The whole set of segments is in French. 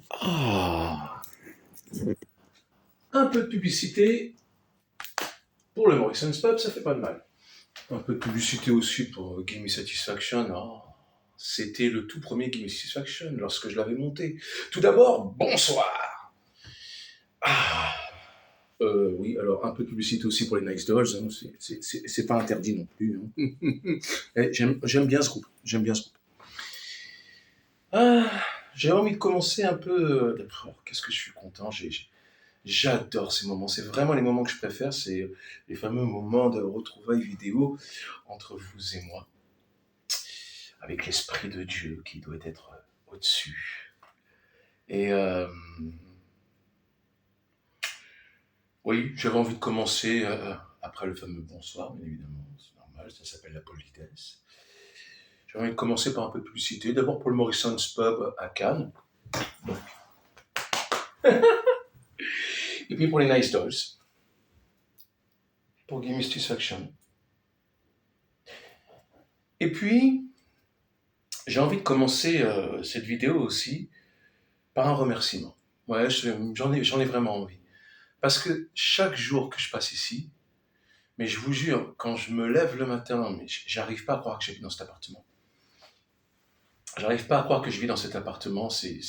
Ah, un peu de publicité pour le Morrison's Pub, ça fait pas de mal. Un peu de publicité aussi pour Gimme Satisfaction. Ah, c'était le tout premier Gimme Satisfaction lorsque je l'avais monté. Tout d'abord, bonsoir. Ah, oui, alors un peu de publicité aussi pour les Nice Dolls. Hein, c'est pas interdit non plus. Hein. J'aime bien ce groupe. J'aime bien ce groupe. Ah, j'ai envie de commencer un peu. Qu'est-ce que je suis content. J'adore ces moments. C'est vraiment les moments que je préfère. C'est les fameux moments de retrouvailles vidéo entre vous et moi, avec l'Esprit de Dieu qui doit être au-dessus. Et oui, j'avais envie de commencer après le fameux bonsoir, bien évidemment. C'est normal, ça s'appelle la politesse. J'avais envie de commencer par un peu de publicité. D'abord pour le Morrison's Pub à Cannes. Et puis pour les Nice Dolls. Pour Gimme Satisfaction. Et puis, j'ai envie de commencer cette vidéo aussi par un remerciement. Ouais, j'en ai vraiment envie. Parce que chaque jour que je passe ici, mais je vous jure, quand je me lève le matin, mais j'arrive pas à croire que j'habite dans cet appartement. J'arrive pas à croire que je vis dans cet appartement, c'est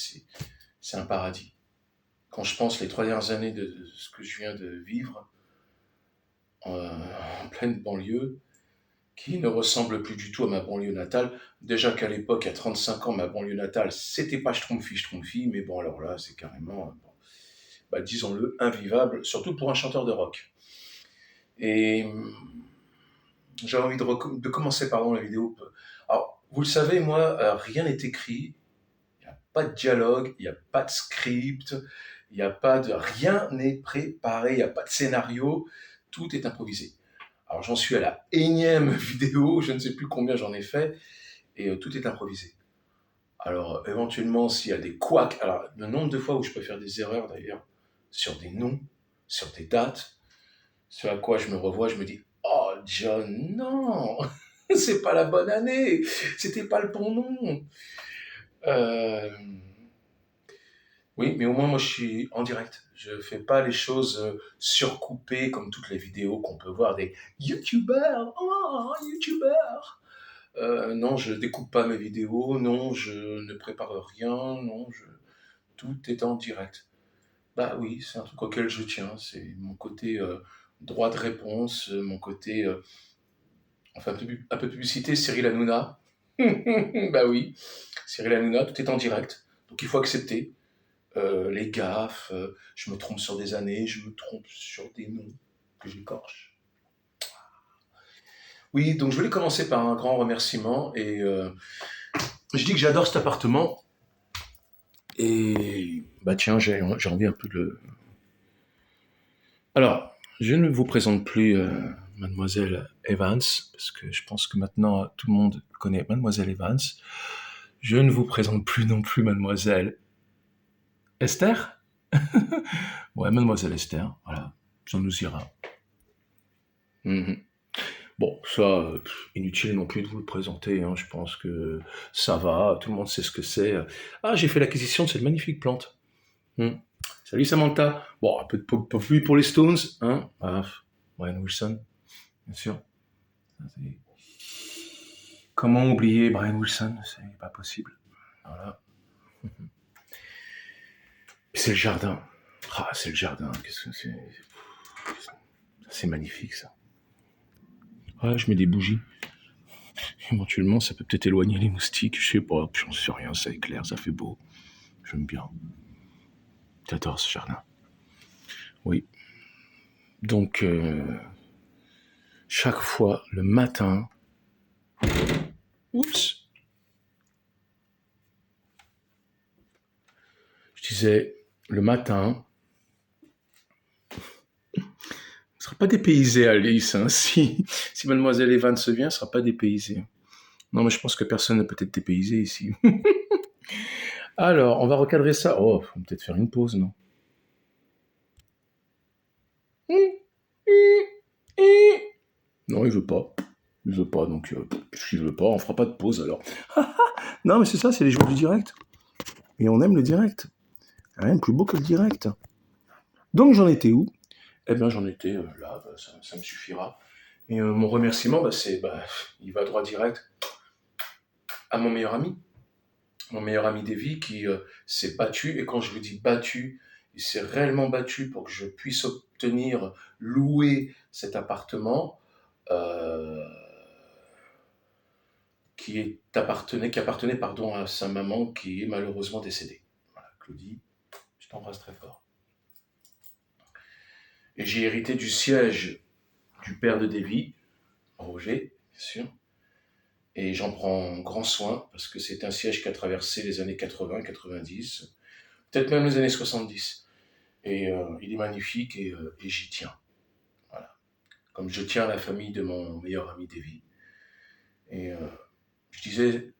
un paradis. Quand je pense les 3 dernières années de ce que je viens de vivre, en pleine banlieue, qui ne ressemble plus du tout à ma banlieue natale. Déjà qu'à l'époque, à 35 ans, ma banlieue natale, c'était pas Schtroumpfi, mais bon, alors là, c'est carrément, bon, bah, disons-le, invivable, surtout pour un chanteur de rock. Et j'ai envie de commencer, pardon, la vidéo. Alors, vous le savez, moi, rien n'est écrit, il n'y a pas de dialogue, il n'y a pas de script, il n'y a pas de... Rien n'est préparé, il n'y a pas de scénario, tout est improvisé. Alors, j'en suis à la énième vidéo, je ne sais plus combien j'en ai fait, et tout est improvisé. Alors, éventuellement, s'il y a des couacs, alors, le nombre de fois où je peux faire des erreurs, d'ailleurs, sur des noms, sur des dates, ce à quoi je me revois, je me dis, oh, John, non, c'est pas la bonne année, c'était pas le bon nom. Euh, Oui, mais au moins, moi, je suis en direct. Je fais pas les choses surcoupées comme toutes les vidéos qu'on peut voir des YouTubers. Oh, YouTubers. Non, je découpe pas mes vidéos. Non, je ne prépare rien. Non, tout est en direct. Bah oui, c'est un truc auquel je tiens. C'est mon côté droit de réponse, mon côté, enfin, un peu de publicité, Cyril Hanouna. Bah oui, Cyril Hanouna, tout est en direct. Donc il faut accepter. Les gaffes, je me trompe sur des années, je me trompe sur des noms que j'écorche. Oui, donc je voulais commencer par un grand remerciement et je dis que j'adore cet appartement et bah tiens, j'ai envie un peu de le... Alors, je ne vous présente plus Mademoiselle Evans parce que je pense que maintenant tout le monde connaît Mademoiselle Evans. Je ne vous présente plus non plus Mademoiselle Esther. Ouais, Mademoiselle Esther, voilà, ça nous ira. Mm-hmm. Bon, ça, inutile non plus de vous le présenter, hein, je pense que ça va, tout le monde sait ce que c'est. Ah, j'ai fait l'acquisition de cette magnifique plante. Hmm. Salut Samantha. Bon, un peu de pop pluie pour les Stones, hein. Ah, Brian Wilson, bien sûr. Comment oublier Brian Wilson? C'est pas possible. Voilà. C'est le jardin. Ah, c'est le jardin. Qu'est-ce que c'est? C'est magnifique, ça. Ouais, je mets des bougies. Éventuellement, ça peut peut-être éloigner les moustiques, je sais pas, j'en sais rien, ça éclaire, ça fait beau. J'aime bien. J'adore ce jardin. Oui. Donc, chaque fois, le matin... Oups. Je disais, le matin... Ne sera pas dépaysé, Alice. Hein. Si Mademoiselle Evans se vient, ne sera pas dépaysé. Non, mais je pense que personne ne peut être dépaysé ici. Alors, on va recadrer ça. Oh, faut peut-être faire une pause, non? Non, il veut pas. Il veut pas, donc puisqu'il veut pas, on fera pas de pause alors. Non, mais c'est ça, c'est les jours du direct. Et on aime le direct. Rien de plus beau que le direct. Donc j'en étais où? Eh bien j'en étais là, ça me suffira. Et mon remerciement, il va droit direct à mon meilleur ami. Mon meilleur ami Davy qui s'est battu, et quand je vous dis battu, il s'est réellement battu pour que je puisse obtenir, louer cet appartement euh, qui appartenait pardon, à sa maman qui est malheureusement décédée. Voilà, Claudie, je t'embrasse très fort. Et j'ai hérité du siège du père de Davy, Roger, bien sûr, et j'en prends grand soin parce que c'est un siège qui a traversé les années 80, 90, peut-être même les années 70. Et il est magnifique et j'y tiens. Voilà. Comme je tiens à la famille de mon meilleur ami Davy. Et je disais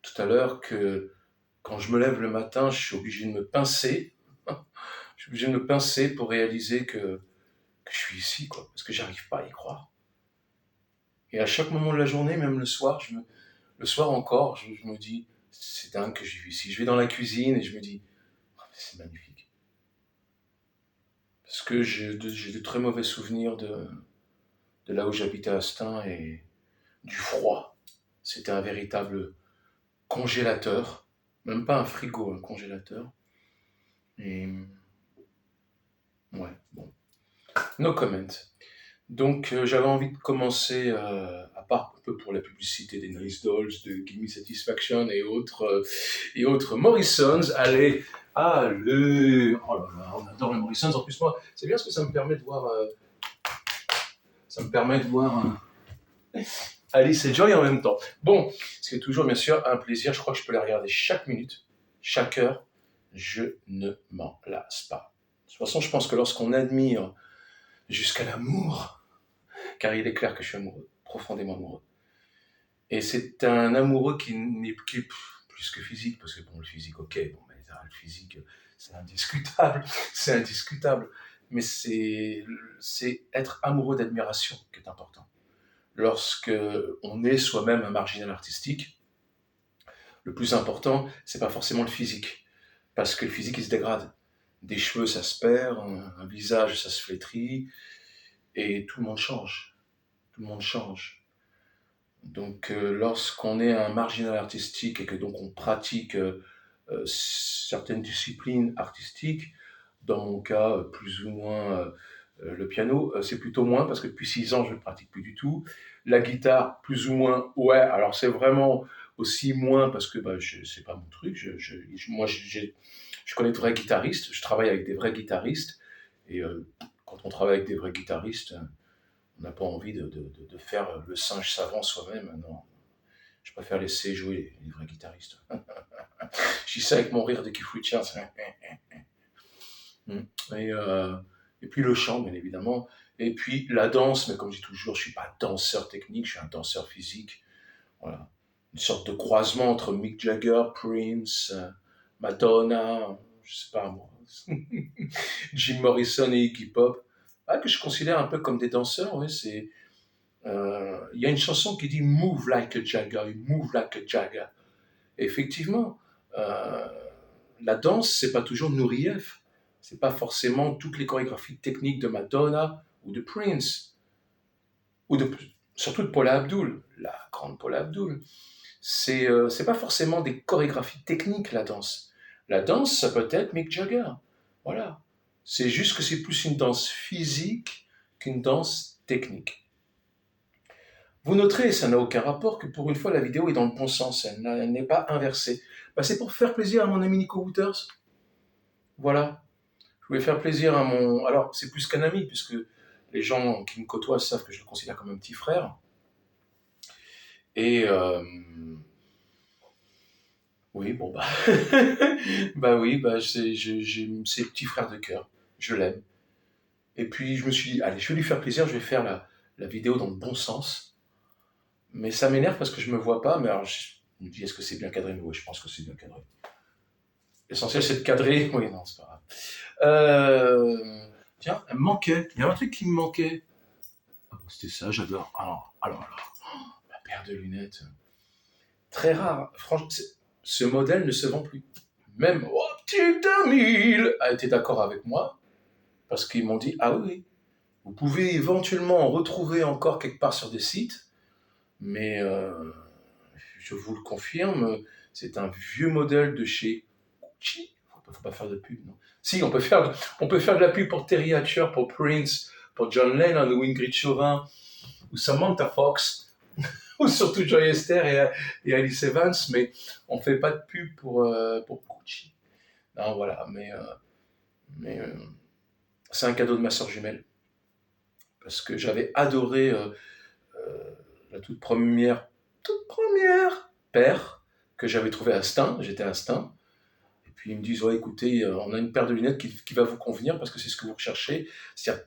tout à l'heure que quand je me lève le matin, je suis obligé de me pincer. Je suis obligé de me pincer pour réaliser que je suis ici, quoi, parce que j'arrive pas à y croire. Et à chaque moment de la journée, même le soir, le soir encore, je me dis, c'est dingue que je vis ici. Je vais dans la cuisine et je me dis, oh, c'est magnifique. Parce que j'ai de très mauvais souvenirs de là où j'habitais à Stein et du froid. C'était un véritable congélateur, même pas un frigo, un congélateur. Et ouais, bon, no comment. Donc j'avais envie de commencer, à part un peu pour la publicité des Nice Dolls, de Give Me Satisfaction et autres Morrisons, allez, oh là là, on adore les Morrisons. En plus moi, c'est bien parce que ça me permet de voir, Alice et Joy en même temps. Bon, c'est toujours bien sûr un plaisir, je crois que je peux les regarder chaque minute, chaque heure, je ne m'en lasse pas. De toute façon, je pense que lorsqu'on admire jusqu'à l'amour, car il est clair que je suis amoureux, profondément amoureux, et c'est un amoureux qui n'est plus que physique, parce que bon, le physique, ok, bon, mais le physique, c'est indiscutable, c'est indiscutable, mais c'est être amoureux d'admiration qui est important. Lorsque on est soi-même un marginal artistique, le plus important, c'est pas forcément le physique, parce que le physique, il se dégrade. Des cheveux, ça se perd, un visage, ça se flétrit, et tout le monde change. Tout le monde change. Donc, lorsqu'on est un marginal artistique et que donc on pratique certaines disciplines artistiques, dans mon cas, plus ou moins le piano, c'est plutôt moins parce que depuis 6 ans, je ne pratique plus du tout. La guitare, plus ou moins, ouais, alors c'est vraiment aussi moins parce que c'est pas mon truc. Je connais de vrais guitaristes, je travaille avec des vrais guitaristes, et quand on travaille avec des vrais guitaristes, on n'a pas envie de faire le singe savant soi-même, non. Je préfère laisser jouer les vrais guitaristes. Je dis ça avec mon rire de Kifouitien. Et, et puis le chant, bien évidemment. Et puis la danse, mais comme je dis toujours, je ne suis pas danseur technique, je suis un danseur physique. Voilà. Une sorte de croisement entre Mick Jagger, Prince, Madonna, je sais pas moi, Jim Morrison et Iggy Pop, que je considère un peu comme des danseurs. Oui, il y a une chanson qui dit Move like a Jagger, move like a Jagger. Et effectivement, euh, la danse, c'est pas toujours Nourieff. C'est pas forcément toutes les chorégraphies techniques de Madonna ou de Prince, ou surtout de Paula Abdul, la grande Paula Abdul. C'est pas forcément des chorégraphies techniques, la danse. La danse, ça peut être Mick Jagger. Voilà. C'est juste que c'est plus une danse physique qu'une danse technique. Vous noterez, ça n'a aucun rapport, que pour une fois, la vidéo est dans le bon sens, elle n'est pas inversée. C'est pour faire plaisir à mon ami Nico Wouters. Voilà. Je voulais faire plaisir à mon... Alors, c'est plus qu'un ami, puisque les gens qui me côtoient savent que je le considère comme un petit frère. Et... oui, bon, oui, c'est le petit frère de cœur. Je l'aime. Et puis, je me suis dit, allez, je vais lui faire plaisir, je vais faire la vidéo dans le bon sens. Mais ça m'énerve parce que je me vois pas, mais alors je me dis, est-ce que c'est bien cadré? Mais oui, je pense que c'est bien cadré. L'essentiel, c'est de cadrer. Oui, non, c'est pas grave. Tiens, elle me manquait. Il y a un truc qui me manquait. Ah, c'était ça, j'adore. Alors, ma paire de lunettes. Très rare. Franchement, ce modèle ne se vend plus. Même, oh, Type 2000 a été d'accord avec moi, parce qu'ils m'ont dit, ah oui, vous pouvez éventuellement en retrouver encore quelque part sur des sites, mais je vous le confirme, c'est un vieux modèle de chez Gucci. Faut pas faire de pub, non. Si, on peut faire de la pub pour Terry Hatcher, pour Prince, pour John Lennon, ou Ingrid Chauvin, ou Samantha Fox, ou surtout Joy Esther et Alice Evans, mais on fait pas de pub pour Gucci. Non, voilà, mais c'est un cadeau de ma sœur jumelle, parce que j'avais adoré la toute première paire que j'avais trouvée à Stein, j'étais à Stein, et puis ils me disent, ouais, écoutez, on a une paire de lunettes qui va vous convenir, parce que c'est ce que vous recherchez, c'est-à-dire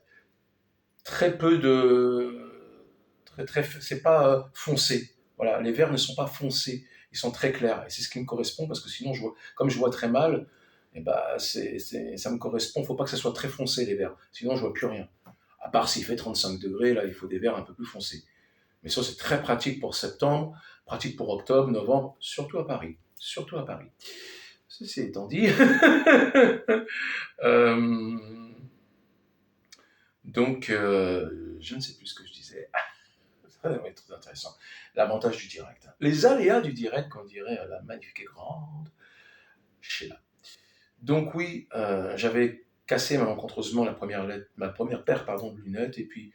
très peu de... c'est pas foncé, voilà, les verres ne sont pas foncés, ils sont très clairs, et c'est ce qui me correspond, parce que sinon, comme je vois très mal, et bah, ça me correspond, faut pas que ça soit très foncé les verres, sinon je vois plus rien. À part s'il fait 35 degrés, là il faut des verres un peu plus foncés. Mais ça, c'est très pratique pour septembre, pratique pour octobre, novembre, surtout à Paris. Surtout à Paris. Ceci étant dit, donc, je ne sais plus ce que je disais. Ça va être très intéressant. L'avantage du direct. Les aléas du direct, qu'on dirait à la magnifique et grande Sheila. Donc oui, j'avais cassé malencontreusement ma première paire de lunettes, et puis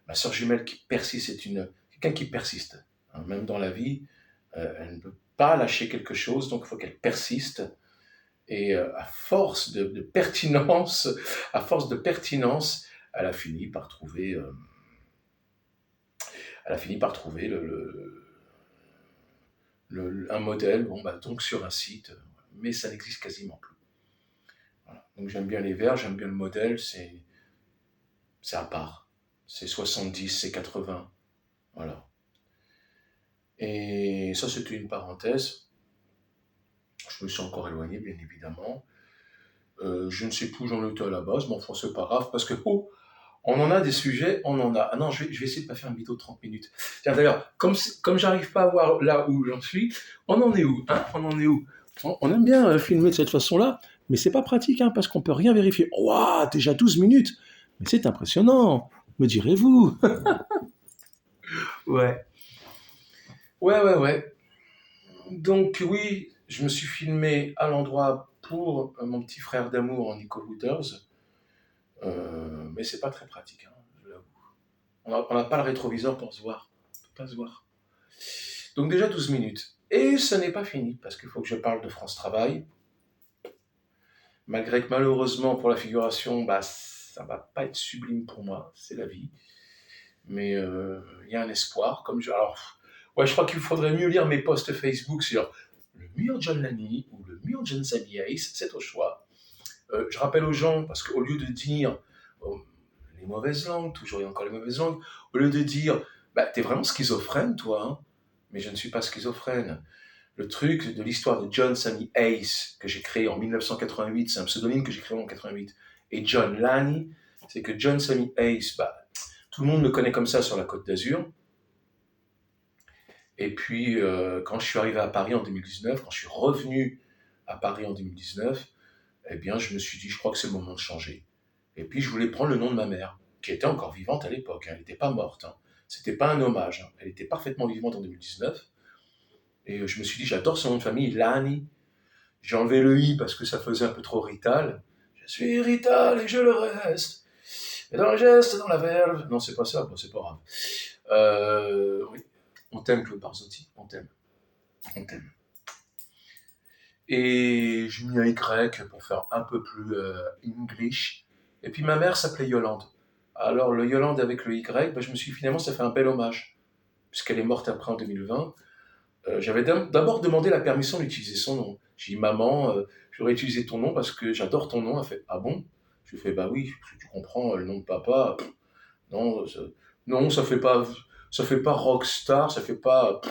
ma sœur jumelle qui persiste, c'est quelqu'un qui persiste. Hein, même dans la vie, elle ne peut pas lâcher quelque chose, donc il faut qu'elle persiste. Et à force de pertinence, elle a fini par trouver, un modèle, bon, bah, donc sur un site, mais ça n'existe quasiment plus. Voilà. Donc j'aime bien les verres, j'aime bien le modèle, c'est à part. C'est 70, c'est 80. Voilà. Et ça, c'était une parenthèse. Je me suis encore éloigné, bien évidemment. Je ne sais plus où j'en étais à la base, mais enfin, c'est pas grave, parce que, on en a des sujets, on en a. Ah non, je vais essayer de pas faire une vidéo de 30 minutes. Tiens, d'ailleurs, comme j'arrive pas à voir là où j'en suis, on en est où, hein? On en est où? On aime bien filmer de cette façon-là, mais c'est pas pratique, hein, parce qu'on peut rien vérifier. Waouh, déjà 12 minutes! Mais c'est impressionnant, me direz-vous? Ouais. Ouais. Donc oui, je me suis filmé à l'endroit pour mon petit frère d'amour en Nico Wooters, mais c'est pas très pratique, hein, je l'avoue. On n'a pas le rétroviseur pour se voir. On peut pas se voir. Donc déjà 12 minutes. Et ce n'est pas fini, parce qu'il faut que je parle de France Travail. Malgré que malheureusement pour la figuration, bah, ça va pas être sublime pour moi, c'est la vie. Mais il y a un espoir. Alors, ouais, je crois qu'il faudrait mieux lire mes posts Facebook sur le mur John Lanny ou le mur John Sammy Ace, c'est au choix. Je rappelle aux gens, parce qu'au lieu de dire les mauvaises langues, toujours et encore les mauvaises langues, au lieu de dire bah, t'es vraiment schizophrène, toi, hein, mais je ne suis pas schizophrène. Le truc de l'histoire de John Sammy Ace, que j'ai créé en 1988, c'est un pseudonyme que j'ai créé en 1988, et John Lanny, c'est que John Sammy Ace, bah, tout le monde me connaît comme ça sur la Côte d'Azur. Et puis, quand je suis arrivé à Paris en 2019, quand je suis revenu à Paris en 2019, eh bien, je me suis dit, je crois que c'est le moment de changer. Et puis, je voulais prendre le nom de ma mère, qui était encore vivante à l'époque. Elle n'était pas morte. Hein. C'était pas un hommage. Hein. Elle était parfaitement vivante en 2019. Et je me suis dit, j'adore son nom de famille, Lani. J'ai enlevé le i parce que ça faisait un peu trop Rital. Je suis Rital et je le reste. Et dans le geste, dans la verve. Non, c'est pas ça, bon, c'est pas grave. Oui. On t'aime, Claude Barzotti. On t'aime. Et j'ai mis un Y pour faire un peu plus English. Et puis ma mère s'appelait Yolande. Alors le Yolande avec le Y, je me suis dit, finalement, ça fait un bel hommage. Puisqu'elle est morte après en 2020. J'avais d'abord demandé la permission d'utiliser son nom. J'ai dit, maman, j'aurais utilisé ton nom parce que j'adore ton nom. Elle fait, ah bon? Je lui fais, bah oui, parce que tu comprends, le nom de papa, non, non, ça fait pas rockstar, ça fait pas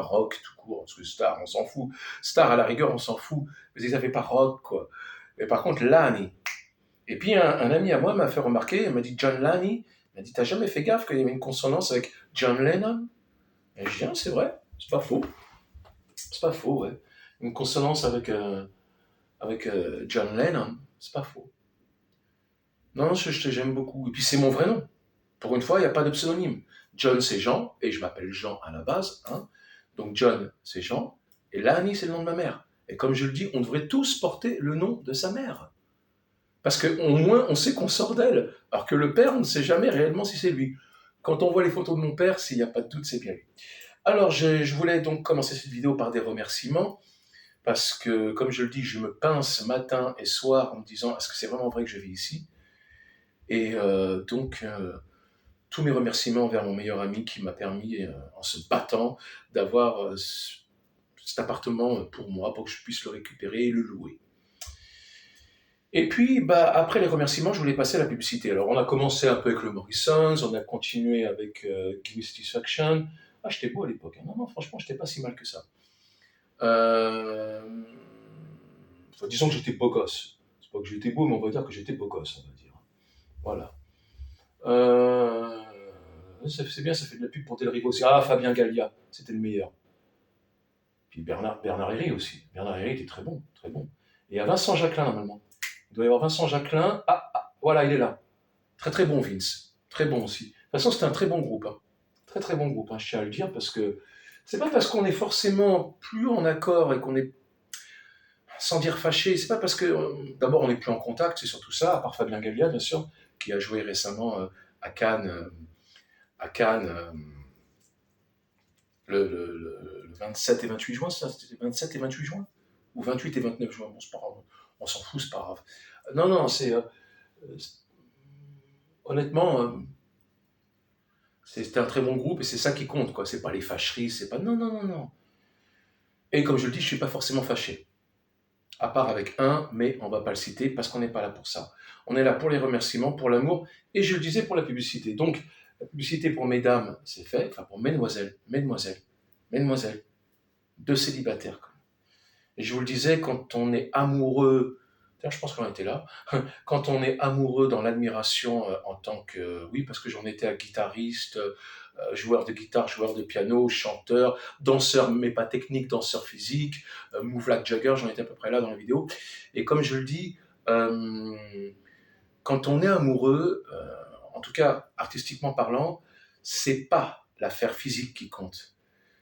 rock tout court, parce que star, on s'en fout. Star, à la rigueur, on s'en fout, mais ça fait pas rock, quoi. Mais par contre, Lani. Et puis, un ami à moi m'a fait remarquer, il m'a dit, John Lani, il m'a dit, t'as jamais fait gaffe qu'il y avait une consonance avec John Lennon? Et je dis, ah, c'est vrai, c'est pas faux, ouais. Une consonance avec avec John Lennon, c'est pas faux. Non, j'aime beaucoup. Et puis c'est mon vrai nom. Pour une fois, il n'y a pas de pseudonyme. John, c'est Jean, et je m'appelle Jean à la base. Hein. Donc John, c'est Jean, et Lani, c'est le nom de ma mère. Et comme je le dis, on devrait tous porter le nom de sa mère. Parce qu'au moins, on sait qu'on sort d'elle. Alors que le père, on ne sait jamais réellement si c'est lui. Quand on voit les photos de mon père, s'il n'y a pas de doute, c'est bien lui. Alors, je voulais donc commencer cette vidéo par des remerciements. Parce que, comme je le dis, je me pince matin et soir en me disant, est-ce que c'est vraiment vrai que je vis ici? Et tous mes remerciements envers mon meilleur ami qui m'a permis, en se battant, d'avoir cet appartement pour moi, pour que je puisse le récupérer et le louer. Et puis, après les remerciements, je voulais passer à la publicité. Alors, on a commencé un peu avec le Morrisons, on a continué avec Gimme Satisfaction. Ah, j'étais beau à l'époque. Hein. Non, franchement, j'étais pas si mal que ça. Enfin, disons que j'étais beau gosse. C'est pas que j'étais beau, mais on va dire que j'étais beau gosse, on va dire. Voilà. C'est bien, ça fait de la pub pour Del Rivo aussi. Ah, Fabien Gallia, c'était le meilleur. Puis Bernard Herré aussi. Bernard Herré était très bon, très bon. Et il y a Vincent Jacquelin, normalement. Il doit y avoir Vincent Jacquelin. Voilà, il est là. Très très bon, Vince. Très bon aussi. De toute façon, c'était un très bon groupe. Hein. Très très bon groupe, hein, je tiens à le dire, parce que c'est pas parce qu'on est forcément plus en accord et qu'on est, sans dire fâché, c'est pas parce que, d'abord, on n'est plus en contact, c'est surtout ça, à part Fabien Gallia, bien sûr, qui a joué récemment à Cannes, le 27 et 28 juin, c'était 27 et 28 juin? Ou 28 et 29 juin, bon, c'est pas grave, on s'en fout, c'est pas grave. Non, honnêtement, c'était un très bon groupe et c'est ça qui compte, quoi. C'est pas les fâcheries, c'est pas. Non. Et comme je le dis, je suis pas forcément fâché. À part avec un, mais on va pas le citer parce qu'on n'est pas là pour ça. On est là pour les remerciements, pour l'amour et je le disais pour la publicité. Donc, la publicité pour mesdames, c'est fait, enfin pour mesdemoiselles, deux célibataires. Quoi. Et je vous le disais, quand on est amoureux, je pense qu'on était là, quand on est amoureux dans l'admiration en tant que, oui, parce que j'en étais à guitariste, joueur de guitare, joueur de piano, chanteur, danseur, mais pas technique, danseur physique, move like Jagger, j'en étais à peu près là dans la vidéo. Et comme je le dis, euh, quand on est amoureux, en tout cas artistiquement parlant, c'est pas l'affaire physique qui compte.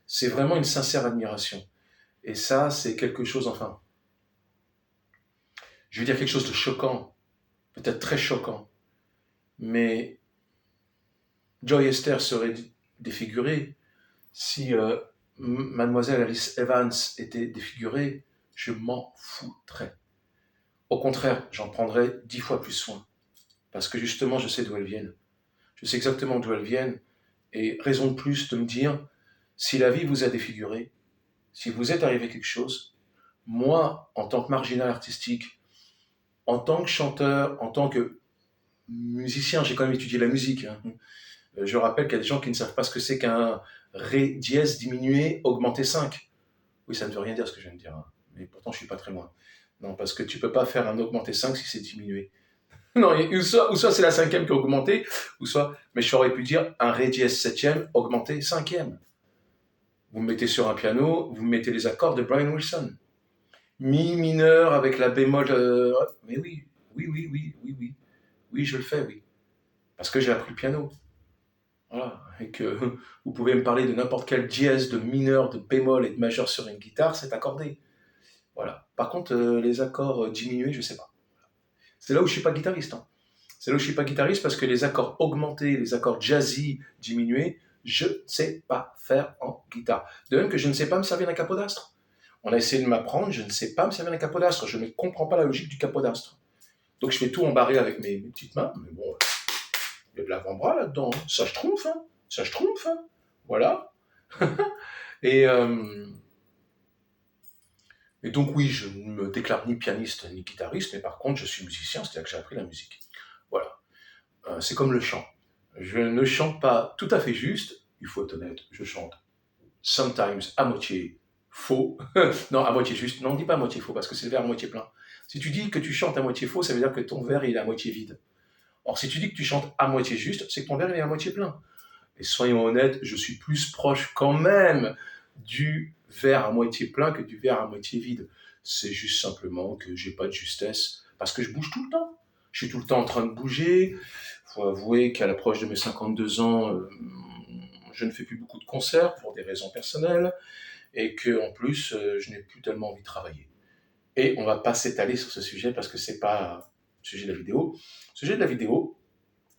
C'est vraiment une sincère admiration. Et ça, c'est quelque chose, enfin, je vais dire quelque chose de choquant, peut-être très choquant, mais Joy Esther serait défigurée si Mademoiselle Alice Evans était défigurée, je m'en foutrais. Au contraire, j'en prendrais 10 fois plus soin. Parce que justement, je sais d'où elles viennent. Je sais exactement d'où elles viennent. Et raison de plus de me dire, si la vie vous a défiguré, si vous êtes arrivé quelque chose, moi, en tant que marginal artistique, en tant que chanteur, en tant que musicien, j'ai quand même étudié la musique. Hein. Je rappelle qu'il y a des gens qui ne savent pas ce que c'est qu'un Ré dièse diminué augmenté 5. Oui, ça ne veut rien dire ce que je viens de dire, hein. Mais pourtant je ne suis pas très loin. Non, parce que tu ne peux pas faire un augmenté 5 si c'est diminué. Non, ou soit c'est la cinquième qui a augmenté, ou soit, mais j'aurais pu dire un Ré dièse septième augmenté cinquième. Vous me mettez sur un piano, vous mettez les accords de Brian Wilson. Mi mineur avec la bémol. Mais oui, oui, je le fais, oui. Parce que j'ai appris le piano. Voilà. Et que vous pouvez me parler de n'importe quel dièse, de mineur, de bémol et de majeur sur une guitare, c'est accordé. Voilà. Par contre, les accords diminués, je ne sais pas. C'est là où je ne suis pas guitariste. Hein. C'est là où je ne suis pas guitariste parce que les accords augmentés, les accords jazzy diminués, je ne sais pas faire en guitare. De même que je ne sais pas me servir d'un capodastre. On a essayé de m'apprendre, je ne sais pas me servir d'un capodastre. Je ne comprends pas la logique du capodastre. Donc je fais tout embarrer avec mes petites mains, mais bon, il y a de l'avant-bras là-dedans. Ça je trompe, hein. Ça je trompe, hein. Voilà. et, et donc oui, je ne me déclare ni pianiste ni guitariste, mais par contre je suis musicien, c'est-à-dire que j'ai appris la musique. Voilà. C'est comme le chant. Je ne chante pas tout à fait juste, il faut être honnête, je chante sometimes à moitié faux. Non, à moitié juste. Non, dis pas à moitié faux, parce que c'est le verre à moitié plein. Si tu dis que tu chantes à moitié faux, ça veut dire que ton verre il est à moitié vide. Or, si tu dis que tu chantes à moitié juste, c'est que ton verre il est à moitié plein. Et soyons honnêtes, je suis plus proche quand même du verre à moitié plein que du verre à moitié vide. C'est juste simplement que j'ai pas de justesse parce que je bouge tout le temps. Je suis tout le temps en train de bouger. Faut avouer qu'à l'approche de mes 52 ans, je ne fais plus beaucoup de concerts pour des raisons personnelles et que en plus, je n'ai plus tellement envie de travailler. Et on va pas s'étaler sur ce sujet parce que c'est pas le sujet de la vidéo. Le sujet de la vidéo,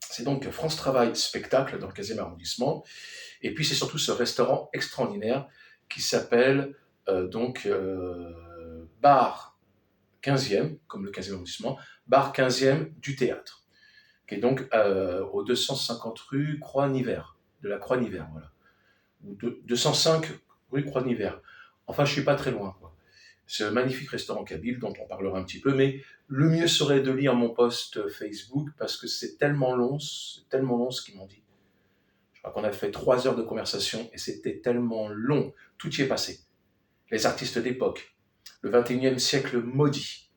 c'est donc France Travail Spectacle dans le 15e arrondissement. Et puis c'est surtout ce restaurant extraordinaire qui s'appelle Bar 15e, comme le 15e arrondissement, Bar 15e du Théâtre, qui est donc au 250 rue Croix-Nivert, de la Croix-Nivert, voilà. Ou 205 rue Croix-Nivert. Enfin, je suis pas très loin, quoi. C'est un magnifique restaurant kabyle dont on parlera un petit peu, mais le mieux serait de lire mon post Facebook parce que c'est tellement long ce qu'ils m'ont dit. Je crois qu'on a fait 3 heures de conversation et c'était tellement long. Tout y est passé. Les artistes d'époque, le 21e siècle maudit.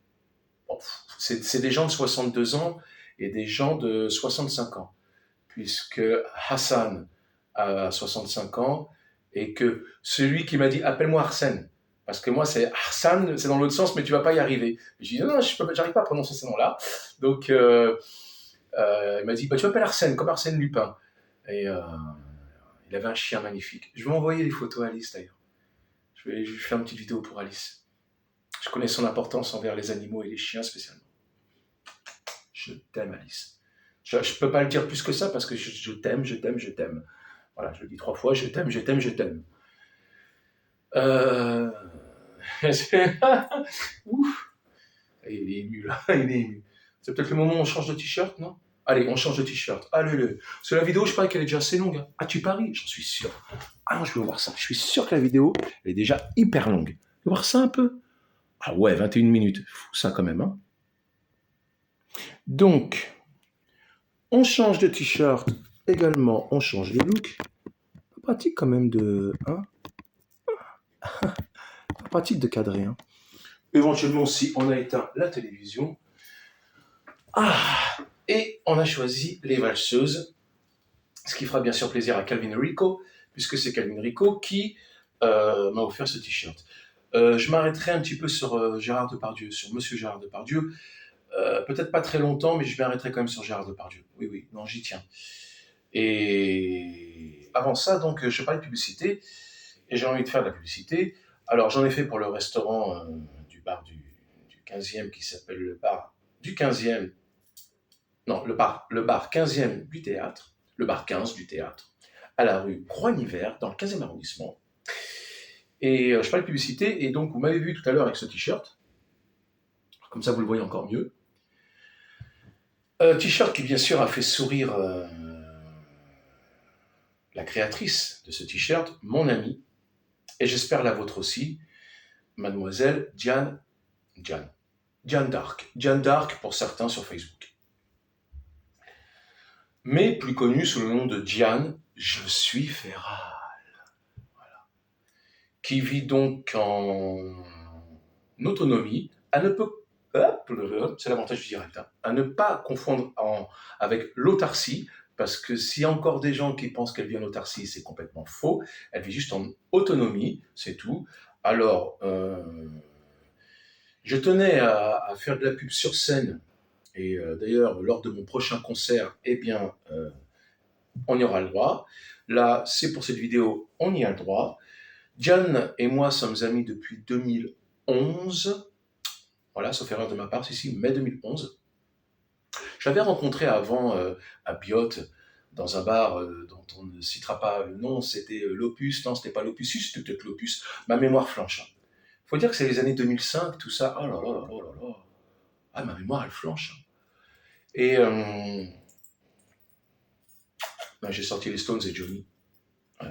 Bon, c'est des gens de 62 ans et des gens de 65 ans, puisque Hassan a 65 ans et que celui qui m'a dit appelle-moi Arsène, parce que moi c'est Arsène, c'est dans l'autre sens, mais tu vas pas y arriver. Je dis non, j'arrive pas à prononcer ce nom-là. Donc il m'a dit bah, tu m'appelles Arsène, comme Arsène Lupin. Et il avait un chien magnifique. Je vais envoyer les photos à Alice d'ailleurs. Je vais faire une petite vidéo pour Alice. Je connais son importance envers les animaux et les chiens spécialement. Je t'aime Alice. Je ne peux pas le dire plus que ça parce que je t'aime, je t'aime, je t'aime. Voilà, je le dis 3 fois, je t'aime, je t'aime, je t'aime. Ouf. Il est ému là, il est ému. C'est peut-être le moment où on change de t-shirt, non? Allez, on change de t-shirt. Allez. Parce que la vidéo, je parie qu'elle est déjà assez longue. Ah, tu paries? J'en suis sûr. Ah non, je veux voir ça. Je suis sûr que la vidéo, elle est déjà hyper longue. Tu veux voir ça un peu? Ah ouais, 21 minutes. Fou ça quand même, hein. Donc, on change de t-shirt. Également, on change de look. Pratique quand même de... Hein, pratique de cadrer. Hein. Éventuellement, si on a éteint la télévision. Ah, et on a choisi les valseuses. Ce qui fera bien sûr plaisir à Calvin Rico, puisque c'est Calvin Rico qui m'a offert ce t-shirt. Je m'arrêterai un petit peu sur Gérard Depardieu, sur Monsieur Gérard Depardieu. Peut-être pas très longtemps, mais je m'arrêterai quand même sur Gérard Depardieu. Oui, non, j'y tiens. Et avant ça, donc, je parlais de publicité, et j'ai envie de faire de la publicité. Alors, j'en ai fait pour le restaurant du bar du 15e, qui s'appelle le bar du 15e. Non, le bar 15e du théâtre, le bar 15 du théâtre, à la rue Croix-Nivert, dans le 15e arrondissement. Et je parlais de publicité, et donc vous m'avez vu tout à l'heure avec ce t-shirt, comme ça vous le voyez encore mieux. T-shirt qui bien sûr a fait sourire la créatrice de ce t-shirt, mon amie, et j'espère la vôtre aussi, mademoiselle Diane Dark. Diane Dark pour certains sur Facebook. Mais plus connue sous le nom de Diane, je suis Féral. Voilà. Qui vit donc en autonomie, c'est l'avantage du direct, hein, à ne pas confondre avec l'autarcie, parce que s'il y a encore des gens qui pensent qu'elle vit en autarcie, c'est complètement faux. Elle vit juste en autonomie, c'est tout. Alors, je tenais à faire de la pub sur scène, et d'ailleurs, lors de mon prochain concert, eh bien, on y aura le droit. Là, c'est pour cette vidéo, on y a le droit. Diane et moi sommes amis depuis 2011. Voilà, sauf erreur de ma part, c'est ici, mai 2011. Je l'avais rencontré avant à Biot, dans un bar dont on ne citera pas le nom, c'était l'Opus, non, c'était pas l'Opus, c'était peut-être l'Opus, ma mémoire flanche. Il faut dire que c'est les années 2005, tout ça, oh là là là là là là, ah, ma mémoire, elle flanche. Et j'ai sorti les Stones et Johnny. Ouais,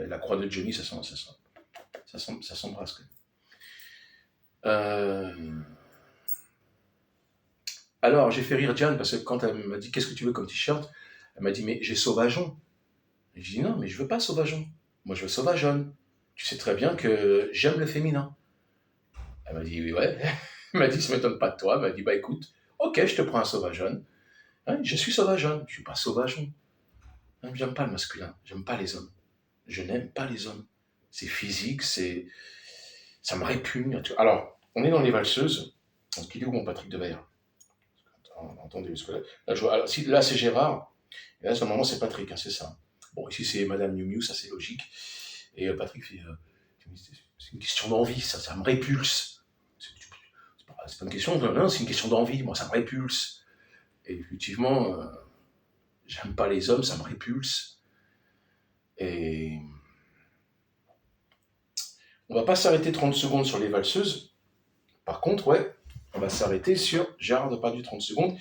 la croix de Johnny, ça s'embrasse quand même. Alors, j'ai fait rire Diane parce que quand elle m'a dit « Qu'est-ce que tu veux comme t-shirt ?» Elle m'a dit « Mais j'ai Sauvageon. » Et je dis « Non, mais je veux pas Sauvageon. Moi, je veux Sauvageonne. Tu sais très bien que j'aime le féminin. » Elle m'a dit « Oui, ouais. » Elle m'a dit « Ça m'étonne pas de toi. » Elle m'a dit « Bah écoute, ok, je te prends un Sauvageonne. Hein, je suis Sauvageonne. Je suis pas Sauvageon. Hein, j'aime pas le masculin. J'aime pas les hommes. Je n'aime pas les hommes. C'est physique, ça me répugne. Alors, On est dans les valseuses. Donc, il est où mon Patrick Devers? Attendez, parce que alors, là, c'est Gérard. Et là, normalement, c'est Patrick, hein, c'est ça. Bon, ici, c'est Madame Miu Miu, ça, c'est logique. Et Patrick fait, c'est une question d'envie, ça me répulse. C'est pas une question, non, c'est une question d'envie, moi, ça me répulse. Et effectivement, j'aime pas les hommes, ça me répulse. Et on va pas s'arrêter 30 secondes sur les valseuses. Par contre, ouais, on va s'arrêter sur Gérard Depardieu 30 secondes.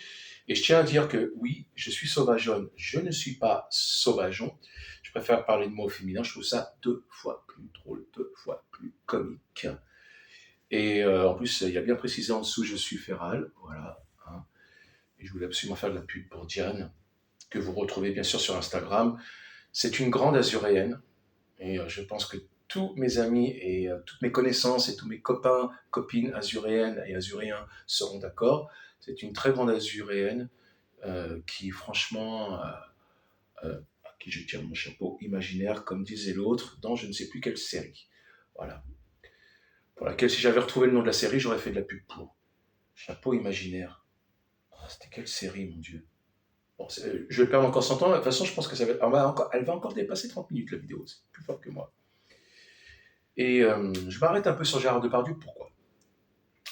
Et je tiens à dire que oui, je suis sauvageonne, je ne suis pas sauvageon. Je préfère parler de moi au féminin, je trouve ça 2 fois plus drôle, 2 fois plus comique. Et en plus, il y a bien précisé en dessous, je suis féral, voilà. Hein. Et je voulais absolument faire de la pub pour Diane, que vous retrouvez bien sûr sur Instagram. C'est une grande azuréenne, et je pense que tous mes amis et toutes mes connaissances et tous mes copains, copines azuréennes et azuréens seront d'accord. C'est une très grande azuréenne qui, franchement, à qui je tire mon chapeau imaginaire, comme disait l'autre, dans je ne sais plus quelle série. Voilà. Pour laquelle, si j'avais retrouvé le nom de la série, j'aurais fait de la pub pour. Chapeau imaginaire. Oh, c'était quelle série, mon Dieu. Bon, je vais perdre encore 100 ans. De toute façon, je pense que elle va encore dépasser 30 minutes, la vidéo. C'est plus fort que moi. Et je m'arrête un peu sur Gérard Depardieu. Pourquoi?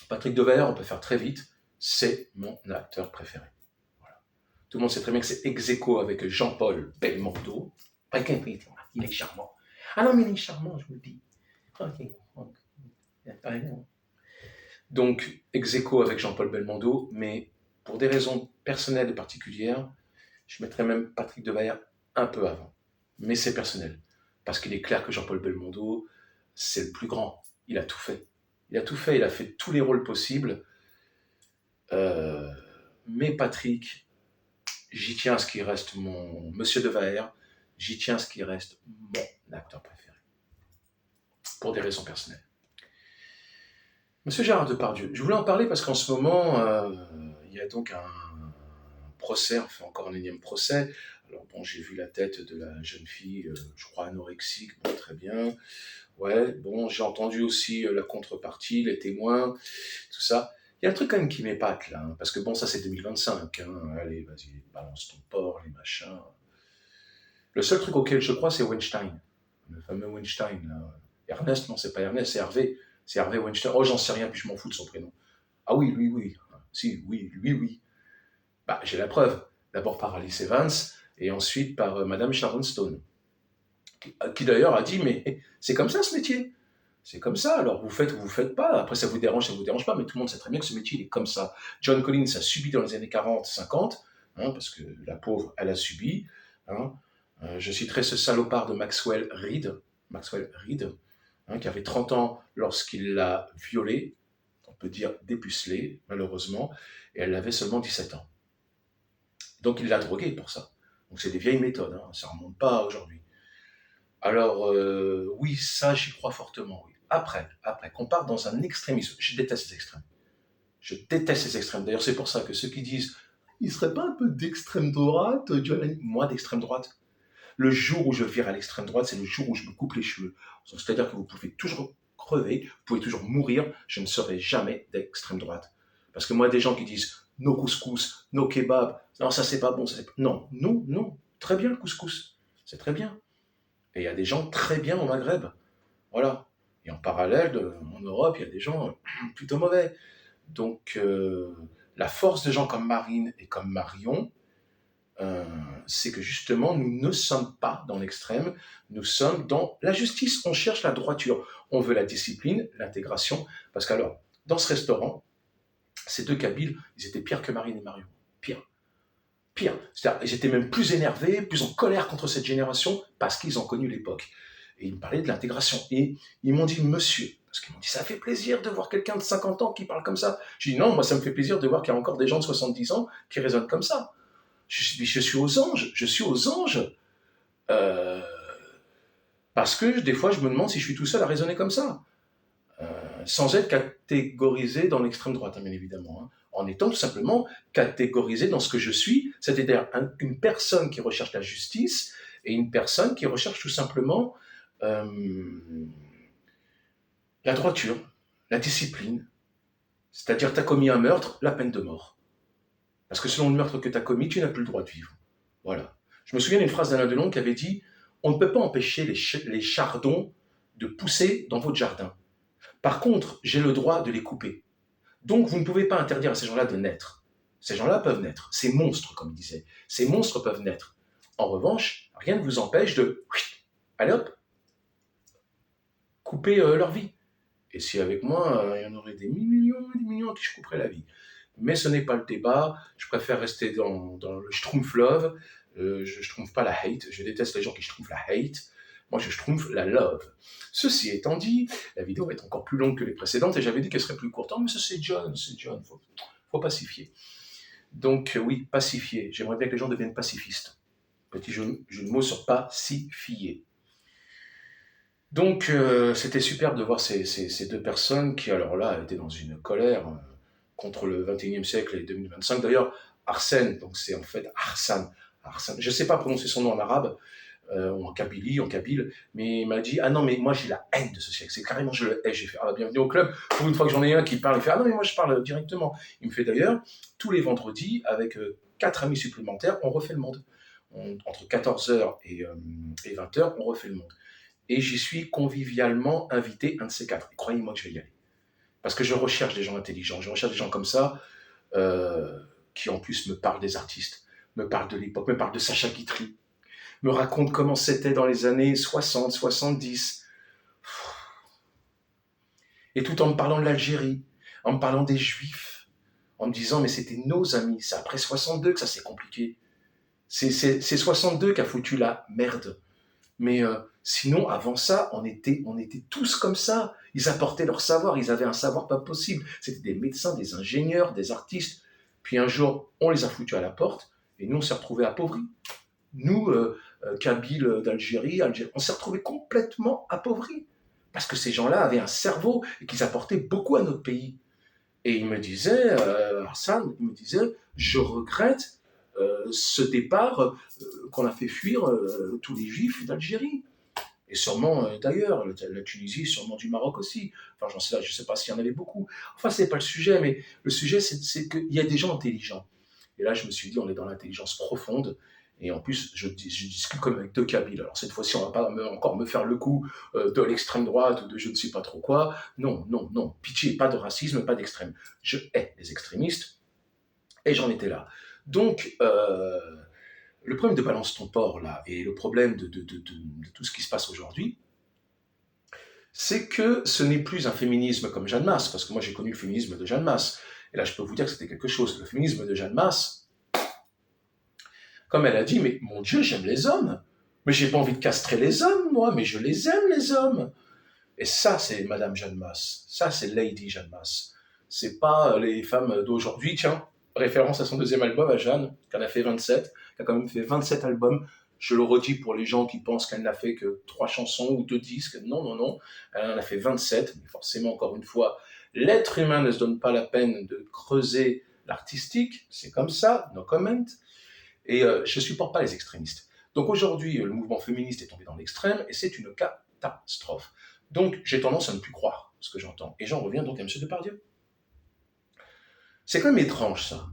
Patrick Devers, on peut faire très vite. C'est mon acteur préféré. Voilà. Tout le monde sait très bien que c'est ex aequo avec Jean-Paul Belmondo. Il est charmant. Ah non, mais il est charmant, je vous le dis. Donc, ex aequo avec Jean-Paul Belmondo, mais pour des raisons personnelles et particulières, je mettrais même Patrick Devers un peu avant. Mais c'est personnel. Parce qu'il est clair que Jean-Paul Belmondo, c'est le plus grand. Il a tout fait. Il a tout fait, il a fait tous les rôles possibles. Mais Patrick, j'y tiens à ce qu'il reste mon Monsieur Devers, j'y tiens à ce qu'il reste mon acteur préféré. Pour des raisons personnelles. Monsieur Gérard Depardieu, je voulais en parler parce qu'en ce moment, il y a donc un procès, enfin encore un énième procès. Alors bon, j'ai vu la tête de la jeune fille, je crois anorexique, bon, très bien. Ouais, bon, j'ai entendu aussi la contrepartie, les témoins, tout ça. Il y a un truc quand même qui m'épate là, hein, parce que bon, ça c'est 2025, hein. Allez, vas-y, balance ton porc, les machins. Le seul truc auquel je crois, c'est Weinstein, le fameux Weinstein. Là. Ernest, non, c'est pas Ernest, c'est Hervé. C'est Hervé Weinstein. Oh, j'en sais rien, puis je m'en fous de son prénom. Ah oui, lui, oui. Si, oui, lui, oui. Bah, j'ai la preuve. D'abord par Alice Evans, et ensuite par Madame Sharon Stone, qui d'ailleurs a dit, mais c'est comme ça ce métier. C'est comme ça, alors vous faites ou vous faites pas. Après, ça vous dérange pas, mais tout le monde sait très bien que ce métier, il est comme ça. John Collins a subi dans les années 40, 50, hein, parce que la pauvre, elle a subi. Hein. Je citerai ce salopard de Maxwell Reed, hein, qui avait 30 ans lorsqu'il l'a violée, on peut dire dépucelée, malheureusement, et elle avait seulement 17 ans. Donc il l'a droguée pour ça. Donc c'est des vieilles méthodes, hein, ça ne remonte pas à aujourd'hui. Alors, oui, ça, j'y crois fortement, oui. Après, qu'on parte dans un extrémisme, je déteste ces extrêmes. Je déteste ces extrêmes. D'ailleurs, c'est pour ça que ceux qui disent « il serait pas un peu d'extrême droite, moi, d'extrême droite, le jour où je vire à l'extrême droite, c'est le jour où je me coupe les cheveux. C'est-à-dire que vous pouvez toujours crever, vous pouvez toujours mourir, je ne serai jamais d'extrême droite. Parce que moi, des gens qui disent « no couscous, no kebab, non, ça c'est pas bon, ça c'est pas... » Non, très bien le couscous, c'est très bien. Et il y a des gens très bien au Maghreb. Voilà. Et en parallèle, en Europe, il y a des gens plutôt mauvais. Donc, la force de gens comme Marine et comme Marion, c'est que justement, nous ne sommes pas dans l'extrême, nous sommes dans la justice. On cherche la droiture. On veut la discipline, l'intégration. Parce qu'alors, dans ce restaurant, ces deux Kabyles, ils étaient pires que Marine et Marion. Pire. C'est-à-dire, ils étaient même plus énervés, plus en colère contre cette génération, parce qu'ils ont connu l'époque. Et ils me parlaient de l'intégration. Et ils m'ont dit, monsieur, parce qu'ils m'ont dit, ça fait plaisir de voir quelqu'un de 50 ans qui parle comme ça. J'ai dit, non, moi, ça me fait plaisir de voir qu'il y a encore des gens de 70 ans qui raisonnent comme ça. Je suis aux anges. Euh, parce que des fois, je me demande si je suis tout seul à raisonner comme ça. Sans être catégorisé dans l'extrême droite, bien évidemment. Hein. En étant tout simplement catégorisé dans ce que je suis, c'est-à-dire une personne qui recherche la justice et une personne qui recherche tout simplement la droiture, la discipline, C'est-à-dire, tu as commis un meurtre, la peine de mort. Parce que selon le meurtre que tu as commis, tu n'as plus le droit de vivre. Voilà. Je me souviens d'une phrase d'Alain Delon qui avait dit « On ne peut pas empêcher les chardons de pousser dans votre jardin. Par contre, j'ai le droit de les couper. Donc, vous ne pouvez pas interdire à ces gens-là de naître. Ces gens-là peuvent naître. Ces monstres, comme il disait. Ces monstres peuvent naître. En revanche, rien ne vous empêche de... Allez hop, couper leur vie. Et si avec moi, il y en aurait des millions à qui je couperais la vie. Mais ce n'est pas le débat. Je préfère rester dans le schtroumpf-love. Je schtroumpf pas la hate. Je déteste les gens qui schtroumpfent la hate. Moi, je schtroumpf la love. Ceci étant dit, la vidéo va être encore plus longue que les précédentes et j'avais dit qu'elle serait plus courte. Oh, mais ça, c'est John. Faut pacifier. Donc, oui, pacifier. J'aimerais bien que les gens deviennent pacifistes. Petit jeu de mots sur pacifier. Donc, c'était superbe de voir ces deux personnes qui, alors là, étaient dans une colère contre le 21e siècle et 2025. D'ailleurs, Arsène, donc c'est en fait Arsène. Je ne sais pas prononcer son nom en arabe, ou en kabyle, mais il m'a dit « Ah non, mais moi j'ai la haine de ce siècle, c'est carrément je le hais. » J'ai fait « Ah, bienvenue au club. » Pour une fois que j'en ai un qui parle, il fait « Ah non, mais moi je parle directement. » Il me fait d'ailleurs, tous les vendredis, avec 4 amis supplémentaires, on refait le monde. Entre 14h et 20h, on refait le monde. Et j'y suis convivialement invité, un de ces 4. Et croyez-moi que je vais y aller. Parce que je recherche des gens intelligents, je recherche des gens comme ça, qui en plus me parlent des artistes, me parlent de l'époque, me parlent de Sacha Guitry, me racontent comment c'était dans les années 60, 70. Et tout en me parlant de l'Algérie, en me parlant des Juifs, en me disant, mais c'était nos amis, c'est après 62 que ça s'est compliqué. C'est 62 qui a foutu la merde. Mais sinon, avant ça, on était tous comme ça. Ils apportaient leur savoir, ils avaient un savoir pas possible. C'était des médecins, des ingénieurs, des artistes. Puis un jour, on les a foutus à la porte, et nous, on s'est retrouvés appauvris. Nous, Kabyles d'Algérie, on s'est retrouvés complètement appauvris. Parce que ces gens-là avaient un cerveau et qu'ils apportaient beaucoup à notre pays. Et il me disait, Hassan, je regrette ce départ qu'on a fait fuir tous les juifs d'Algérie. Et sûrement d'ailleurs, la Tunisie, sûrement du Maroc aussi. Enfin, je ne sais pas s'il y en avait beaucoup. Enfin, ce n'est pas le sujet, mais le sujet, c'est qu'il y a des gens intelligents. Et là, je me suis dit, on est dans l'intelligence profonde. Et en plus, je discute comme avec deux Kabyles. Alors cette fois-ci, on ne va pas encore me faire le coup de l'extrême droite ou de je ne sais pas trop quoi. Non, non, non. Pitié, pas de racisme, pas d'extrême. Je hais les extrémistes. Et j'en étais là. Donc, le problème de Balance ton porc, là, et le problème de tout ce qui se passe aujourd'hui, c'est que ce n'est plus un féminisme comme Jeanne Masse, parce que moi j'ai connu le féminisme de Jeanne Masse, et là je peux vous dire que c'était quelque chose. Le féminisme de Jeanne Masse, comme elle a dit, mais mon Dieu, j'aime les hommes, mais j'ai pas envie de castrer les hommes, moi, mais je les aime, les hommes. Et ça, c'est Madame Jeanne Masse, ça c'est Lady Jeanne Masse. C'est pas les femmes d'aujourd'hui, tiens, référence à son deuxième album, à Jeanne, qu'elle a fait 27, qui a quand même fait 27 albums. Je le redis pour les gens qui pensent qu'elle n'a fait que 3 chansons ou 2 disques. Non, non, non. Elle en a fait 27. Mais forcément, encore une fois, l'être humain ne se donne pas la peine de creuser l'artistique. C'est comme ça, no comment. Et je ne supporte pas les extrémistes. Donc aujourd'hui, le mouvement féministe est tombé dans l'extrême et c'est une catastrophe. Donc j'ai tendance à ne plus croire ce que j'entends. Et j'en reviens donc à M. Depardieu. C'est quand même étrange ça.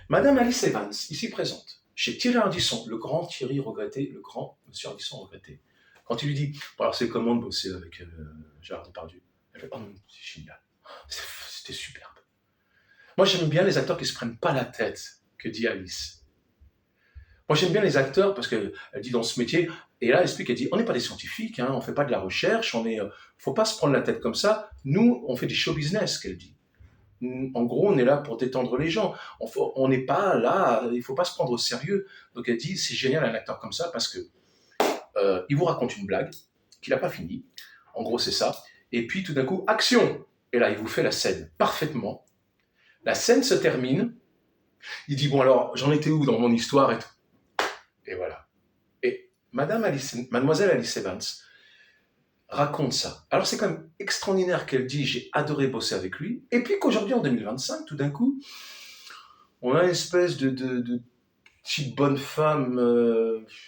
Madame Alice Evans, ici présente, chez Thierry Ardisson, le grand Thierry regretté, le grand monsieur Ardisson regretté, quand il lui dit « Alors c'est comment de bosser avec Gérard Depardieu ?» Elle fait « Oh non, c'est génial, c'était superbe. » Moi j'aime bien les acteurs qui ne se prennent pas la tête, que dit Alice. Moi j'aime bien les acteurs parce qu'elle dit dans ce métier, et là elle explique, elle dit « On n'est pas des scientifiques, hein, on ne fait pas de la recherche, il ne faut pas se prendre la tête comme ça, nous on fait du show business », qu'elle dit. En gros, on est là pour détendre les gens. On n'est pas là, il ne faut pas se prendre au sérieux. Donc elle dit, c'est génial un acteur comme ça parce que il vous raconte une blague qu'il n'a pas finie. En gros, c'est ça. Et puis tout d'un coup, action. Et là, il vous fait la scène parfaitement. La scène se termine. Il dit, bon alors, j'en étais où dans mon histoire et tout. Et voilà. Et mademoiselle Alice Evans raconte ça. Alors c'est quand même extraordinaire qu'elle dit j'ai adoré bosser avec lui, et puis qu'aujourd'hui en 2025, tout d'un coup, on a une espèce de petite bonne femme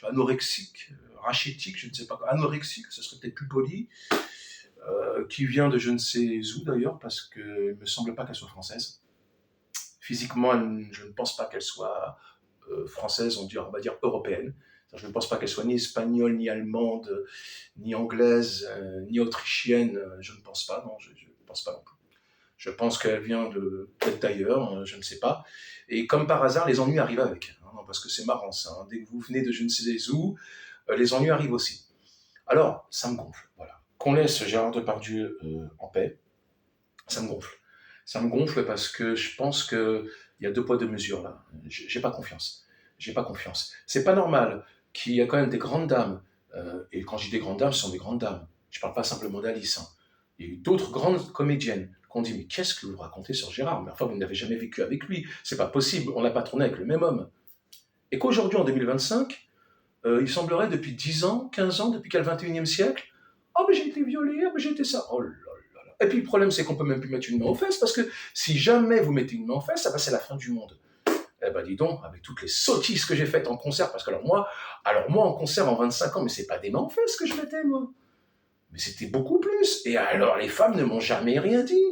anorexique, rachitique, je ne sais pas quoi, anorexique, ce serait peut-être plus poli, qui vient de je ne sais où d'ailleurs, parce qu'il ne me semble pas qu'elle soit française. Physiquement, je ne pense pas qu'elle soit française, on va dire européenne. Je ne pense pas qu'elle soit ni espagnole, ni allemande, ni anglaise, ni autrichienne. Je ne pense pas, non, je ne pense pas non plus. Je pense qu'elle vient peut-être d'ailleurs, je ne sais pas. Et comme par hasard, les ennuis arrivent avec. Hein, parce que c'est marrant ça. Hein. Dès que vous venez de je ne sais où, les ennuis arrivent aussi. Alors, ça me gonfle. Voilà. Qu'on laisse Gérard Depardieu en paix, ça me gonfle. Ça me gonfle parce que je pense qu'il y a deux poids, deux mesures là. J'ai pas confiance. J'ai pas confiance. C'est pas normal qu'il y a quand même des grandes dames, et quand je dis des grandes dames, ce sont des grandes dames. Je parle pas simplement d'Alice. Hein. Il y a eu d'autres grandes comédiennes qui ont dit mais qu'est-ce que vous racontez sur Gérard? Mais enfin, vous n'avez jamais vécu avec lui. C'est pas possible. On n'a pas tourné avec le même homme. Et qu'aujourd'hui, en 2025, il semblerait depuis 10 ans, 15 ans, depuis qu'elle le 21e siècle, oh, mais j'ai été violée, oh, mais j'ai été ça. Oh là là là. Et puis le problème, c'est qu'on peut même plus mettre une main aux fesses, parce que si jamais vous mettez une main aux fesses, ça va, c'est la fin du monde. Eh ben dis donc, avec toutes les sottises que j'ai faites en concert, parce que alors moi en concert en 25 ans, mais c'est pas des mains aux fesses que je mettais, moi. Mais c'était beaucoup plus. Et alors les femmes ne m'ont jamais rien dit.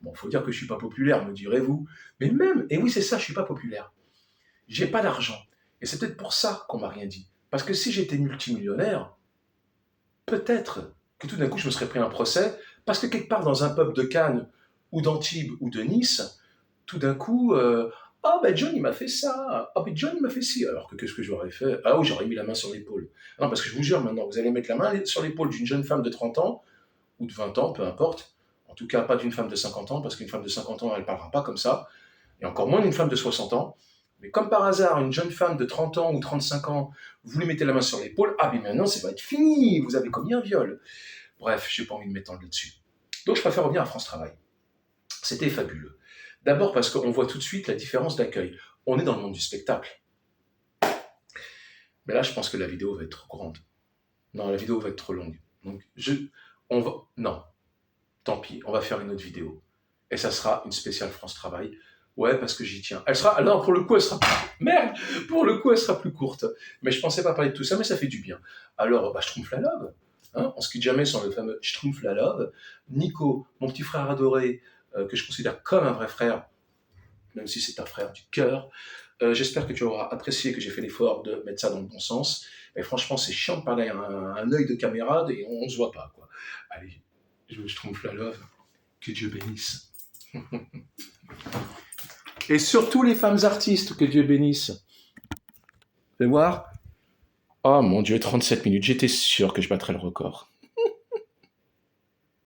Bon, faut dire que je suis pas populaire, me direz-vous. Mais même, et oui c'est ça, je suis pas populaire. J'ai pas d'argent. Et c'est peut-être pour ça qu'on m'a rien dit. Parce que si j'étais multimillionnaire, peut-être que tout d'un coup je me serais pris un procès, parce que quelque part dans un pub de Cannes, ou d'Antibes, ou de Nice, tout d'un coup, ah ben John il m'a fait ça, ah ben John il m'a fait ci, alors que qu'est-ce que j'aurais fait? Ah oui, j'aurais mis la main sur l'épaule. Non, parce que je vous jure maintenant, vous allez mettre la main sur l'épaule d'une jeune femme de 30 ans, ou de 20 ans, peu importe, en tout cas pas d'une femme de 50 ans, parce qu'une femme de 50 ans elle ne parlera pas comme ça, et encore moins d'une femme de 60 ans, mais comme par hasard, une jeune femme de 30 ans ou 35 ans, vous lui mettez la main sur l'épaule, ah mais maintenant ça va être fini, vous avez commis un viol. Bref, je n'ai pas envie de m'étendre là-dessus. Donc je préfère revenir à France Travail. C'était fabuleux. D'abord parce qu'on voit tout de suite la différence d'accueil. On est dans le monde du spectacle. Mais là, je pense que la vidéo va être trop grande. Non, la vidéo va être trop longue. Donc, non, tant pis, on va faire une autre vidéo. Et ça sera une spéciale France Travail. Ouais, parce que j'y tiens. Elle sera, non, pour le coup, elle sera merde, pour le coup, elle sera plus courte. Mais je pensais pas parler de tout ça, mais ça fait du bien. Alors, Schtroumpf la love. Hein, on se quitte jamais sans le fameux Schtroumpf la love. Nico, mon petit frère adoré, que je considère comme un vrai frère, même si c'est un frère du cœur. J'espère que tu auras apprécié que j'ai fait l'effort de mettre ça dans le bon sens. Mais franchement, c'est chiant de parler à un œil de caméra et on ne se voit pas, quoi. Allez, je trompe la love. Que Dieu bénisse. Et surtout les femmes artistes, que Dieu bénisse. Fais voir. Oh mon Dieu, 37 minutes. J'étais sûr que je battrais le record.